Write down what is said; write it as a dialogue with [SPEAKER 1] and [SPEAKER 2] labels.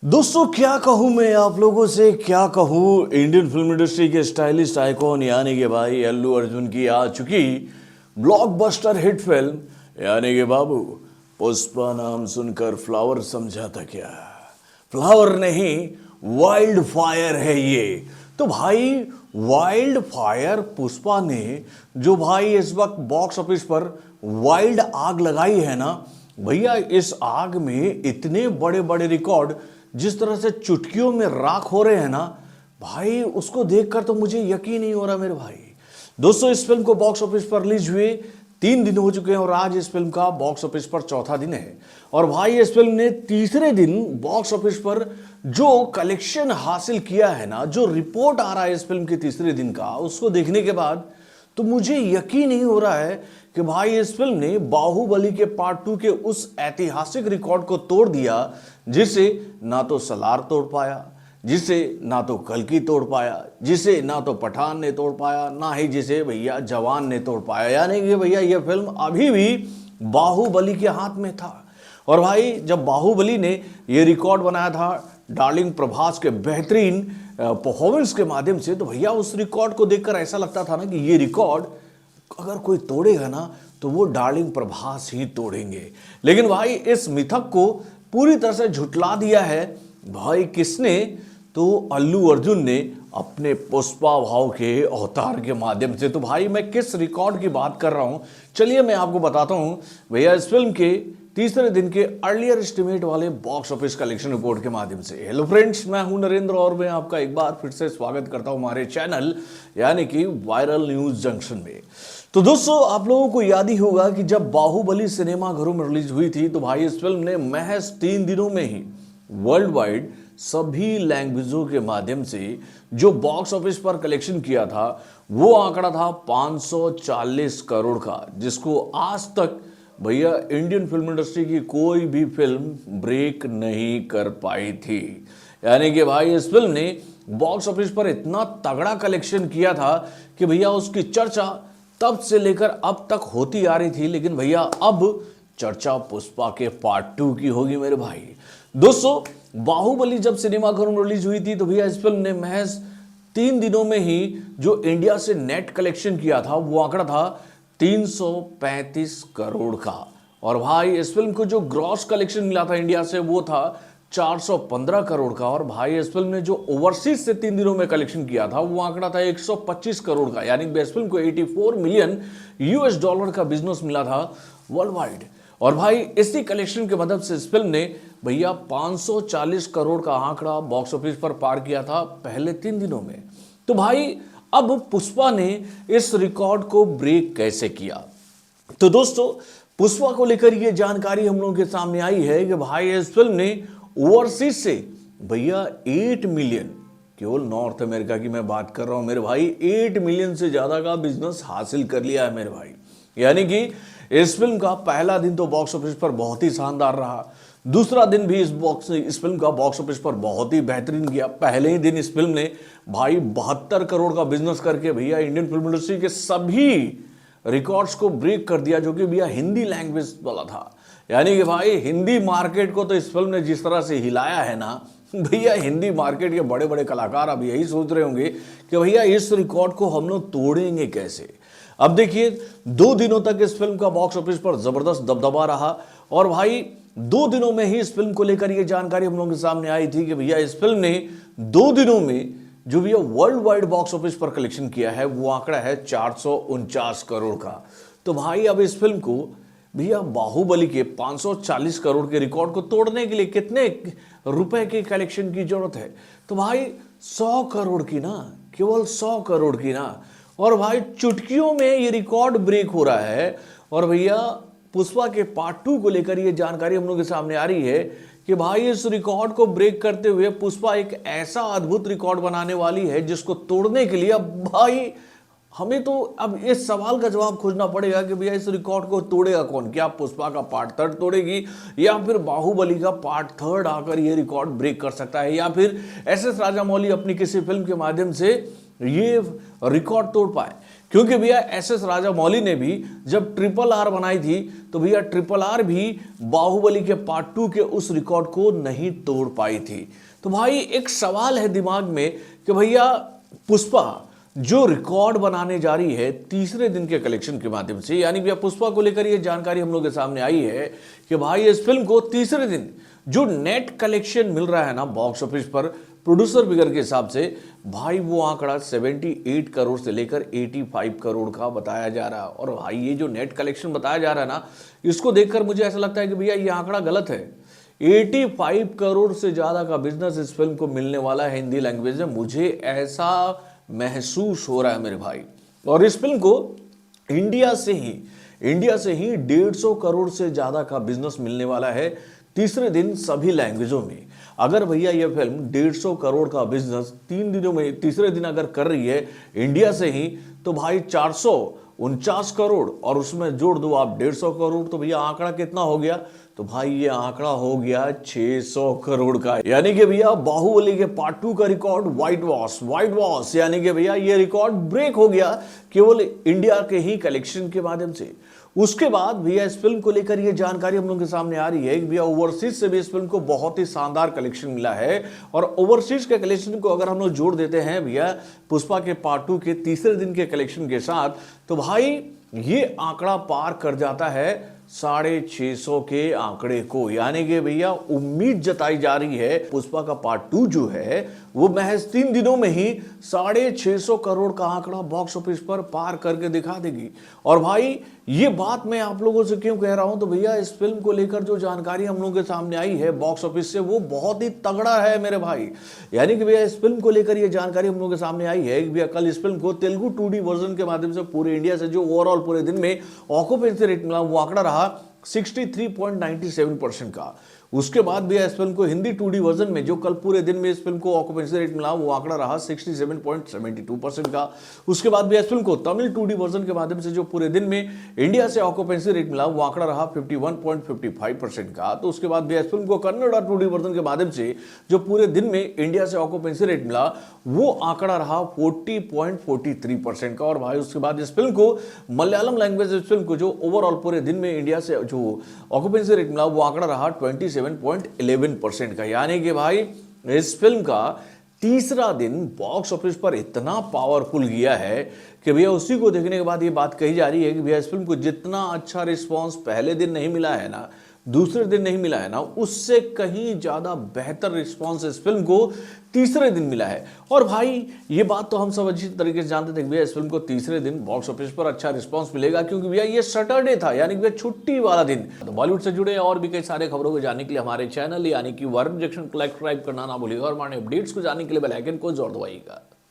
[SPEAKER 1] दोस्तों क्या कहूँ मैं आप लोगों से, क्या कहूँ। इंडियन फिल्म इंडस्ट्री के स्टाइलिस्ट आइकॉन यानी कि भाई अल्लू अर्जुन की आ चुकी ब्लॉकबस्टर हिट फिल्म यानी कि बाबू पुष्पा नाम सुनकर फ्लावर समझा था क्या? फ्लावर नहीं, वाइल्ड फायर है ये। तो भाई वाइल्ड फायर पुष्पा ने जो भाई इस वक्त बॉक्स ऑफिस पर वाइल्ड आग लगाई है ना भैया, इस आग में इतने बड़े बड़े रिकॉर्ड जिस तरह से चुटकियों में राख हो रहे हैं ना भाई, उसको देखकर तो मुझे यकीन नहीं हो रहा मेरे भाई। दोस्तों इस फिल्म को बॉक्स ऑफिस पर रिलीज हुए 3 दिन हो चुके हैं और आज इस फिल्म का बॉक्स ऑफिस पर चौथा दिन है। और भाई इस फिल्म ने तीसरे दिन बॉक्स ऑफिस पर जो कलेक्शन हासिल किया है ना, जो रिपोर्ट आ रहा है इस फिल्म के तीसरे दिन का, उसको देखने के बाद तो मुझे यकीन नहीं हो रहा है कि भाई इस फिल्म ने बाहुबली के पार्ट 2 के उस ऐतिहासिक रिकॉर्ड को तोड़ दिया जिसे ना तो सलार तोड़ पाया, जिसे ना तो कल्कि तोड़ पाया, जिसे ना तो पठान ने तोड़ पाया, ना ही जिसे भैया जवान ने तोड़ पाया। यानी कि भैया ये फिल्म अभी भी बाहुबली के हाथ में था। और भाई जब बाहुबली ने ये रिकॉर्ड बनाया था डार्लिंग प्रभास के बेहतरीन परफॉर्मेंस के माध्यम से, तो भैया उस रिकॉर्ड को देखकर ऐसा लगता था ना कि ये रिकॉर्ड अगर कोई तोड़ेगा ना तो वो डार्लिंग प्रभास ही तोड़ेंगे। लेकिन भाई इस मिथक को पूरी तरह से झुटला दिया है भाई किसने? तो अल्लू अर्जुन ने अपने पुष्पा भाव के अवतार के माध्यम से। तो भाई मैं किस रिकॉर्ड की बात कर रहा हूं, चलिए मैं आपको बताता हूं भैया इस फिल्म के तीसरे दिन के अर्लियर एस्टिमेट वाले बॉक्स ऑफिस कलेक्शन रिपोर्ट के माध्यम से। हेलो फ्रेंड्स, मैं हूं नरेंद्र और मैं आपका एक बार फिर से स्वागत करता हूं हमारे चैनल यानी कि वायरल न्यूज जंक्शन में। तो दोस्तों आप लोगों को याद ही होगा कि जब बाहुबली सिनेमा घरों में रिलीज हुई थी तो भाई इस फिल्म ने महज 3 दिनों में ही वर्ल्ड वाइड सभी लैंग्वेजों के माध्यम से जो बॉक्स ऑफिस पर कलेक्शन किया था वो आंकड़ा था 540 करोड़ का, जिसको आज तक भैया इंडियन फिल्म इंडस्ट्री की कोई भी फिल्म ब्रेक नहीं कर पाई थी। यानी कि भाई इस फिल्म ने बॉक्स ऑफिस पर इतना तगड़ा कलेक्शन किया था कि भैया उसकी चर्चा तब से लेकर अब तक होती आ रही थी। लेकिन भैया अब चर्चा पुष्पा के पार्ट 2 की होगी मेरे भाई। दोस्तों बाहुबली जब सिनेमा घरों में रिलीज हुई थी तो भैया इस फिल्म ने महज 3 दिनों में ही जो इंडिया से नेट कलेक्शन किया था वो आंकड़ा था 335 करोड़ का। और भाई इस फिल्म को जो ग्रॉस कलेक्शन मिला था इंडिया से वो था 415 करोड़ का। और भाई इस फिल्म ने जो ओवरसीज से 3 दिनों में कलेक्शन किया था वो आंकड़ा था 125 करोड़ का। यानी इस फिल्म को 84 मिलियन यूएस डॉलर का बिजनेस मिला था वर्ल्ड वाइड। और भाई इसी कलेक्शन के मदद से इस फिल्म ने भैया 540 करोड़ का आंकड़ा बॉक्स ऑफिस पर पार किया था पहले 3 दिनों में। तो भाई अब पुष्पा ने इस रिकॉर्ड को ब्रेक कैसे किया? तो दोस्तों पुष्पा को लेकर यह जानकारी हम लोगों के सामने आई है कि भाई इस फिल्म ने ओवरसीज से भैया 8 मिलियन, केवल नॉर्थ अमेरिका की मैं बात कर रहा हूं मेरे भाई, 8 मिलियन से ज्यादा का बिजनेस हासिल कर लिया है मेरे भाई। यानी कि इस फिल्म का पहला दिन तो बॉक्स ऑफिस पर बहुत ही शानदार रहा, दूसरा दिन भी इस फिल्म का बॉक्स ऑफिस पर बहुत ही बेहतरीन गया। पहले ही दिन इस फिल्म ने भाई 72 करोड़ का बिजनेस करके भैया इंडियन फिल्म इंडस्ट्री के सभी रिकॉर्ड्स को ब्रेक कर दिया जो कि भैया हिंदी लैंग्वेज वाला था। यानी कि भाई हिंदी मार्केट को तो इस फिल्म ने जिस तरह से हिलाया है ना भैया, हिंदी मार्केट के बड़े बड़े कलाकार अब यही सोच रहे होंगे कि भैया इस रिकॉर्ड को हम लोग तोड़ेंगे कैसे। अब देखिए 2 दिनों तक इस फिल्म का बॉक्स ऑफिस पर जबरदस्त दबदबा रहा और भाई 2 दिनों में ही इस फिल्म को लेकर यह जानकारी हम लोगों के सामने आई थी कि भैया इस फिल्म ने 2 दिनों में जो भैया वर्ल्ड वाइड बॉक्स ऑफिस पर कलेक्शन किया है वो आंकड़ा है 449 करोड़ का। तो भाई अब इस फिल्म को भैया बाहुबली के 540 करोड़ के रिकॉर्ड को तोड़ने के लिए कितने रुपए के कलेक्शन की जरूरत है? तो भाई 100 करोड़ की ना, केवल 100 करोड़ की ना। और भाई चुटकियों में ये रिकॉर्ड ब्रेक हो रहा है। और भैया पुष्पा के पार्ट 2 को लेकर ये जानकारी हम लोग के सामने आ रही है कि भाई इस रिकॉर्ड को ब्रेक करते हुए पुष्पा एक ऐसा अद्भुत रिकॉर्ड बनाने वाली है जिसको तोड़ने के लिए अब भाई हमें तो अब इस सवाल का जवाब खोजना पड़ेगा कि भैया इस रिकॉर्ड को तोड़ेगा कौन? क्या पुष्पा का पार्ट 3 तोड़ेगी या फिर बाहुबली का पार्ट 3 आकर ये रिकॉर्ड ब्रेक कर सकता है, या फिर एस एस राजामौली अपनी किसी फिल्म के माध्यम से ये रिकॉर्ड तोड़ पाए? क्योंकि भैया SS राजामौली ने भी जब RRR बनाई थी तो भैया RRR भी बाहुबली के पार्ट 2 के उस रिकॉर्ड को नहीं तोड़ पाई थी। तो भाई एक सवाल है दिमाग में कि भैया पुष्पा जो रिकॉर्ड बनाने जा रही है तीसरे दिन के कलेक्शन के माध्यम से, यानी भैया पुष्पा को लेकर ये जानकारी हम लोग के सामने आई है कि भाई इस फिल्म को तीसरे दिन जो नेट कलेक्शन मिल रहा है ना बॉक्स ऑफिस पर प्रोड्यूसर फिगर के हिसाब से, भाई वो आंकड़ा 78 करोड़ से लेकर 85 करोड़ का बताया जा रहा है। और भाई ये जो नेट कलेक्शन बताया जा रहा है ना, इसको देखकर मुझे ऐसा लगता है कि भैया ये आंकड़ा गलत है। 85 करोड़ से ज़्यादा का बिजनेस इस फिल्म को मिलने वाला है हिंदी लैंग्वेज में, मुझे ऐसा महसूस हो रहा है मेरे भाई। और इस फिल्म को इंडिया से ही 150 करोड़ से ज़्यादा का बिजनेस मिलने वाला है तीसरे दिन सभी लैंग्वेजों में। अगर भैया ये फिल्म 150 करोड़ का बिजनेस 3 दिनों में तीसरे दिन अगर कर रही है इंडिया से ही, तो भाई 449 करोड़ और उसमें जोड़ दो आप 150 करोड़, तो भैया आंकड़ा कितना हो गया? तो भाई ये आंकड़ा हो गया 600 करोड़ का। यानी कि भैया बाहुबली के पार्ट 2 का रिकॉर्ड व्हाइट वॉश, यानी कि भैया ये रिकॉर्ड ब्रेक हो गया केवल इंडिया के ही कलेक्शन के माध्यम से। उसके बाद भैया इस फिल्म को लेकर ये जानकारी हम लोगों के सामने आ रही है कि भैया ओवरसीज से भी इस फिल्म को बहुत ही शानदार कलेक्शन मिला है। और ओवरसीज के कलेक्शन को अगर हम लोग जोड़ देते हैं भैया पुष्पा के पार्ट 2 के तीसरे दिन के कलेक्शन के साथ, तो भाई ये आंकड़ा पार कर जाता है 650 के आंकड़े को। यानी कि भैया उम्मीद जताई जा रही है पुष्पा का पार्ट 2 जो है वो महज 3 दिनों में ही 650 करोड़ का आंकड़ा बॉक्स ऑफिस पर पार करके दिखा देगी। और भाई ये बात मैं आप लोगों से क्यों कह रहा हूं, तो भैया इस फिल्म को लेकर जो जानकारी हम लोगों के सामने आई है बॉक्स ऑफिस से वो बहुत ही तगड़ा है मेरे भाई। यानी कि भैया इस फिल्म को लेकर ये जानकारी हम लोगों के सामने आई है कि भैया कल इस फिल्म को तेलुगु 2D वर्जन के माध्यम से पूरे इंडिया से जो ओवरऑल पूरे दिन में ऑक्यूपेंसी रेट मिला वो आंकड़ा रहा 63.97% का। उसके बाद भी इस फिल्म को हिंदी 2D वर्जन में जो कल पूरे दिन में इस फिल्म को ऑक्यूपेंसी रेट मिला वो आंकड़ा रहा 67.72% का। उसके बाद भी इस फिल्म को तमिल 2D वर्जन के माध्यम से जो पूरे दिन में इंडिया से ऑक्यूपेंसी रेट मिला वो आंकड़ा रहा 51.55% का। तो उसके बाद भी इस फिल्म को कन्नड़ा 2D वर्जन के माध्यम से जो पूरे दिन में इंडिया से ऑक्यूपेंसी रेट मिला वो आंकड़ा रहा 40.43% का। और भाई उसके बाद इस फिल्म को मलयालम लैंग्वेज इस फिल्म को जो ओवरऑल पूरे दिन में इंडिया से जो ऑक्यूपेंसी रेट मिला वो आंकड़ा रहा 27.11% का। यानी कि भाई इस फिल्म का तीसरा दिन बॉक्स ऑफिस पर इतना पावरफुल गया है कि भैया उसी को देखने के बाद ये बात कही जा रही है कि भैया इस फिल्म को जितना अच्छा रिस्पांस पहले दिन नहीं मिला है ना, दूसरे दिन नहीं मिला है ना, उससे कहीं ज्यादा बेहतर रिस्पांस इस फिल्म को तीसरे दिन मिला है। और भाई ये बात तो हम सब अच्छी तरीके से जानते थे कि भैया इस फिल्म को तीसरे दिन बॉक्स ऑफिस पर अच्छा रिस्पांस मिलेगा, क्योंकि भैया ये सैटरडे था यानी कि भैया छुट्टी वाला दिन। तो बॉलीवुड से जुड़े और भी कई सारे खबरों को जानने के लिए हमारे चैनल यानी कि वर्म जंक्शन को सब्सक्राइब करना ना भूलिएगा और हमारे अपडेट्स को जानने के लिए बेल आइकन को जोर दबाइएगा।